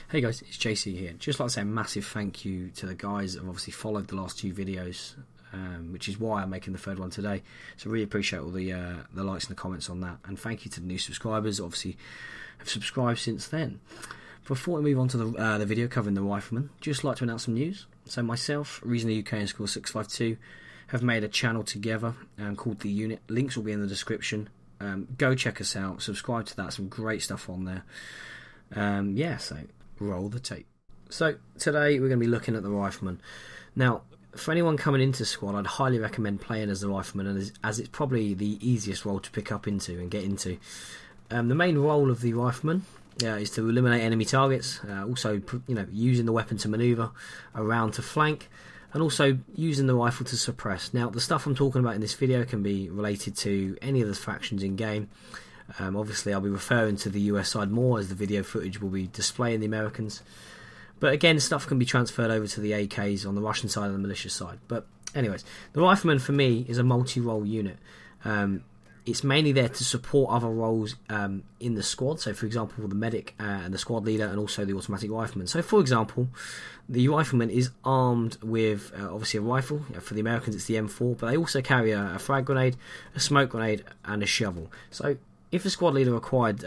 Hey guys, it's JC here. Just like to say a massive thank you to the guys that have obviously followed the last two videos, which is why I'm making the third one today. So really appreciate all the likes and the comments on that, and thank you to the new subscribers. Obviously, have subscribed since then. Before we move on to the video covering the Rifleman, just like to announce some news. So myself, Reason the UK and Score 652 have made a channel together called The Unit. Links will be in the description. Go check us out. Subscribe to that. Some great stuff on there. So roll the tape. So today we're going to be looking at the Rifleman. Now, for anyone coming into squad, I'd highly recommend playing as the Rifleman, as it's probably the easiest role to pick up into and get into. The main role of the Rifleman is to eliminate enemy targets, also using the weapon to manoeuvre around to flank, and also using the rifle to suppress. Now, the stuff I'm talking about in this video can be related to any of the factions in game. Obviously I'll be referring to the US side more, as the video footage will be displaying the Americans, but again, stuff can be transferred over to the AKs on the Russian side and the militia side. But anyways, the Rifleman for me is a multi-role unit. It's mainly there to support other roles in the squad, so for example the medic and the squad leader, and also the automatic rifleman. So for example, the Rifleman is armed with obviously a rifle. For the Americans it's the M4, but they also carry a frag grenade, a smoke grenade and a shovel. So if a squad leader required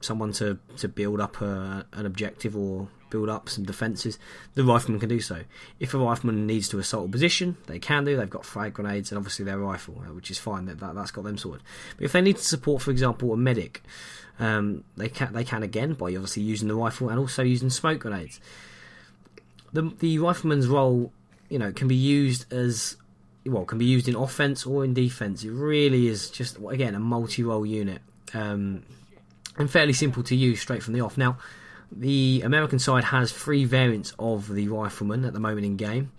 someone to build up an objective or build up some defences, the Rifleman can do so. If a Rifleman needs to assault a position, they can do. They've got frag grenades and obviously their rifle, which is fine. That's got them sorted. But if they need to support, for example, a medic, they can again by obviously using the rifle and also using smoke grenades. The Rifleman's role, can be used can be used in offense or in defense. It really is just, again, a multi-role unit, and fairly simple to use straight from the off. Now, the American side has 3 variants of the Rifleman at the moment in game.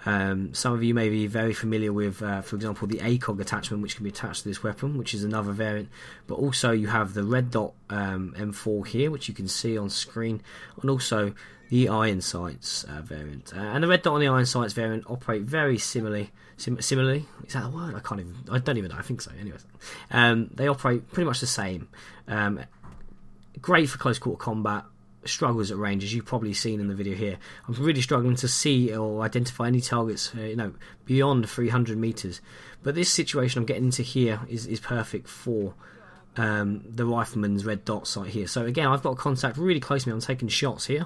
Some of you may be very familiar with, for example, the ACOG attachment, which can be attached to this weapon, which is another variant. But also you have the red dot M4 here, which you can see on screen, and also the iron sights variant. And the red dot and the iron sights variant operate very similarly. Similarly, is that a word? I don't even know. I think so. Anyways, they operate pretty much the same. Great for close quarter combat. Struggles at range, as you've probably seen in the video here. I'm really struggling to see or identify any targets beyond 300 meters, but this situation I'm getting into here is perfect for the Rifleman's red dot sight here. So again, I've got contact really close to me. I'm taking shots here.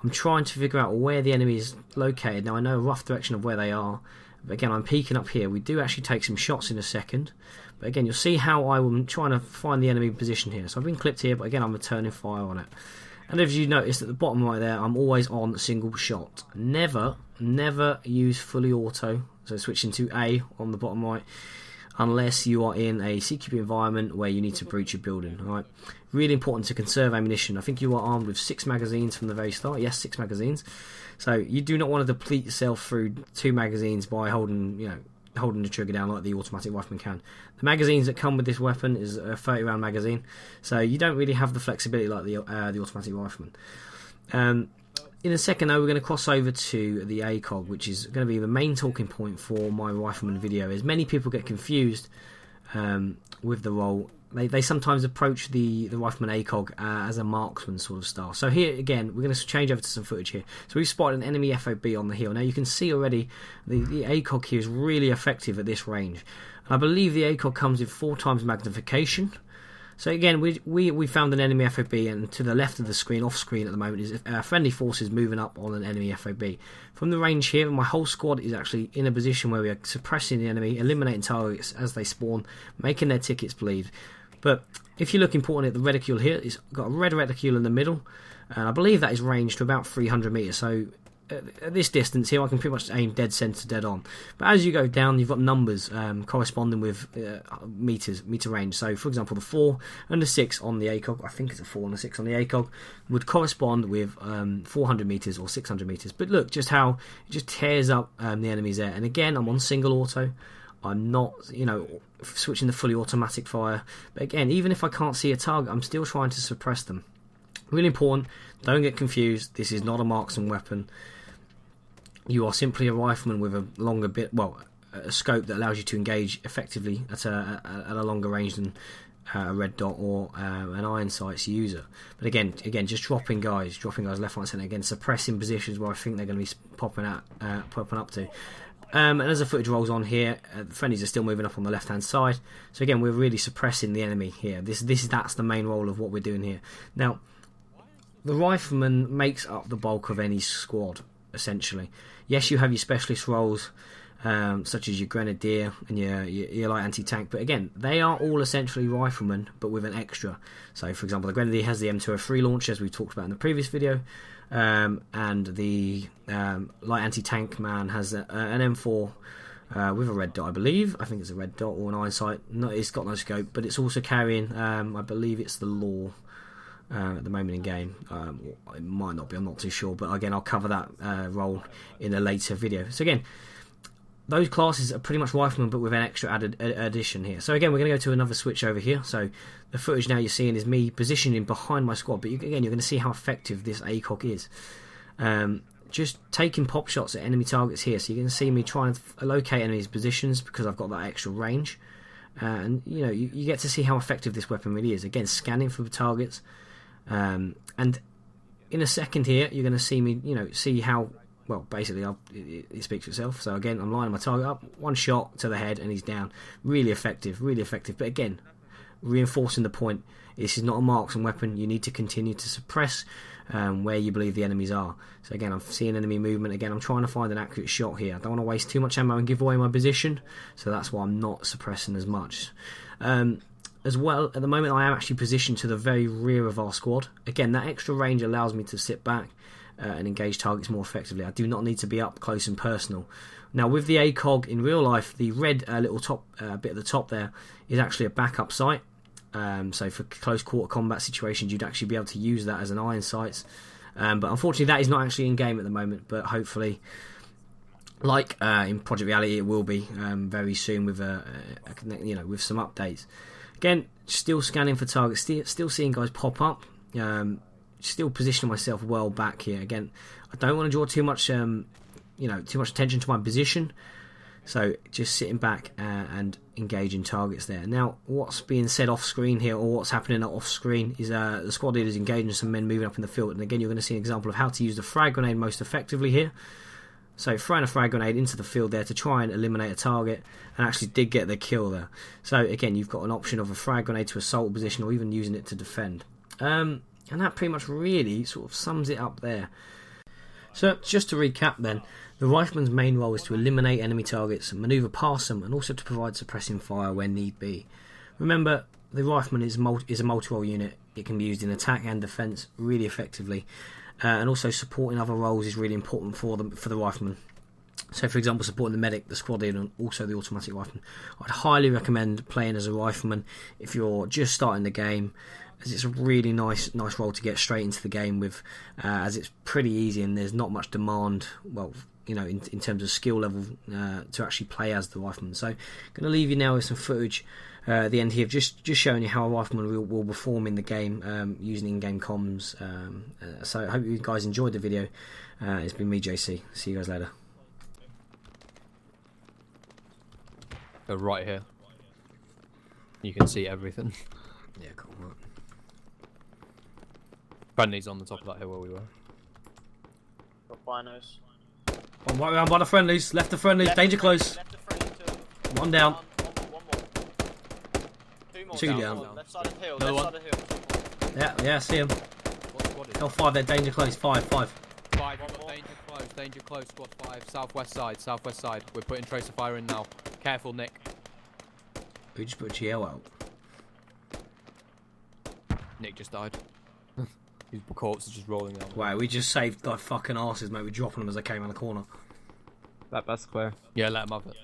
I'm trying to figure out where the enemy is located. Now I know a rough direction of where they are, but again, I'm peeking up here. We do actually take some shots in a second, but again, you'll see how I'm trying to find the enemy position here. So I've been clipped here, but again, I'm returning fire on it. And as you notice at the bottom right there, I'm always on single shot. Never use fully auto, so switching to A on the bottom right, unless you are in a CQB environment where you need to breach a building. Alright, really important to conserve ammunition. I think you are armed with 6 magazines from the very start. Yes, 6 magazines. So you do not want to deplete yourself through 2 magazines by holding the trigger down like the automatic rifleman can. The magazines that come with this weapon is a 30 round magazine, so you don't really have the flexibility like the automatic rifleman. In a second though, we're going to cross over to the ACOG, which is going to be the main talking point for my Rifleman video, as many people get confused with the role. They sometimes approach the Rifleman ACOG as a marksman sort of style. So here again, we're going to change over to some footage here. So we've spotted an enemy FOB on the hill. Now you can see already the ACOG here is really effective at this range. And I believe the ACOG comes with 4 times magnification. So again, we found an enemy FOB, and to the left of the screen, off screen at the moment, is friendly forces moving up on an enemy FOB. From the range here, my whole squad is actually in a position where we are suppressing the enemy, eliminating targets as they spawn, making their tickets bleed. But if you look important at the reticule here, it's got a red reticule in the middle, and I believe that is ranged to about 300 meters. So at this distance here, I can pretty much aim dead centre, dead on. But as you go down, you've got numbers corresponding with meter range. So for example, the 4 and the 6 on the ACOG, I think it's a 4 and a 6 on the ACOG, would correspond with 400 meters or 600 meters. But look just how it just tears up the enemies there. And again, I'm on single auto. I'm not, switching to fully automatic fire. But again, even if I can't see a target, I'm still trying to suppress them. Really important, don't get confused. This is not a marksman weapon. You are simply a rifleman with a longer a scope that allows you to engage effectively at a longer range than a red dot or an iron sights user. But again, just dropping guys left, right, centre. Again, suppressing positions where I think they're going to be popping up to. And as the footage rolls on here, the friendlies are still moving up on the left-hand side. So again, we're really suppressing the enemy here. That's the main role of what we're doing here. Now, the Rifleman makes up the bulk of any squad, essentially. Yes, you have your specialist roles, such as your Grenadier and your light anti-tank, but again, they are all essentially Riflemen, but with an extra. So, for example, the Grenadier has the M203 launcher, as we talked about in the previous video, and the light anti-tank man has an M4 with a red dot, I believe. I think it's a red dot or an iron sight. No, it's got no scope, but it's also carrying, I believe it's the Law at the moment in game. It might not be, I'm not too sure, but again, I'll cover that role in a later video. So again, those classes are pretty much Rifleman, but with an extra added addition here. So again, we're going to go to another switch over here. So the footage now you're seeing is me positioning behind my squad, but again, you're going to see how effective this ACOG is. Just taking pop shots at enemy targets here. So you're going to see me trying to locate enemies' positions because I've got that extra range. And you know, you get to see how effective this weapon really is. Again, scanning for the targets. And in a second here, you're going to see me, see how, well, basically it speaks for itself. So again, I'm lining my target up, one shot to the head and he's down. Really effective, really effective. But again, reinforcing the point, this is not a marksman weapon. You need to continue to suppress where you believe the enemies are. So again, I'm seeing enemy movement. Again, I'm trying to find an accurate shot here. I don't want to waste too much ammo and give away my position. So that's why I'm not suppressing as much. As well, at the moment I am actually positioned to the very rear of our squad. Again, that extra range allows me to sit back and engage targets more effectively. I do not need to be up close and personal. Now with the ACOG in real life, the red little top bit at the top there is actually a backup sight. So for close quarter combat situations, you'd actually be able to use that as an iron sights. But unfortunately, that is not actually in game at the moment. But hopefully, like in Project Reality, it will be very soon with with some updates. Again, still scanning for targets, still seeing guys pop up. Still positioning myself well back here. Again, I don't want to draw too much, too much attention to my position. So just sitting back and engaging targets there. Now, what's being said off screen here, or what's happening off screen, is the squad leader is engaging some men moving up in the field. And again, you're going to see an example of how to use the frag grenade most effectively here. So throwing a frag grenade into the field there to try and eliminate a target, and actually did get the kill there. So again, you've got an option of a frag grenade to assault a position, or even using it to defend. And that pretty much really sort of sums it up there. So just to recap then, the Rifleman's main role is to eliminate enemy targets, manoeuvre past them, and also to provide suppressing fire where need be. Remember, the Rifleman is a multi-role unit. It can be used in attack and defence really effectively. And also supporting other roles is really important for the Rifleman. So for example, supporting the medic, the squad leader, and also the automatic rifleman. I'd highly recommend playing as a Rifleman if you're just starting the game, as it's a really nice role to get straight into the game with, as it's pretty easy and there's not much demand, well, in terms of skill level to actually play as the Rifleman. So I'm going to leave you now with some footage at the end here, just showing you how a Rifleman will perform in the game using in-game comms. So I hope you guys enjoyed the video. It's been me, JC. See you guys later. Go right here. You can see everything. Yeah, cool. Right. Friendly's on the top of that hill where we were. Got binos. One right around by the friendlies. Left the friendlies. Danger close. One down. One more. Two down. Left side of the hill. Another Left one. side of the hill. Yeah, see him. What squad is it? L5 there, danger close. Five. Five, danger close, squad 5, southwest side. We're putting tracer fire in now. Careful, Nick. We just put GL out. Nick just died. His corpse is just rolling down. Wow, we just saved the fucking arses, mate. We're dropping them as they came around the corner. That's clear. Yeah, let him have it.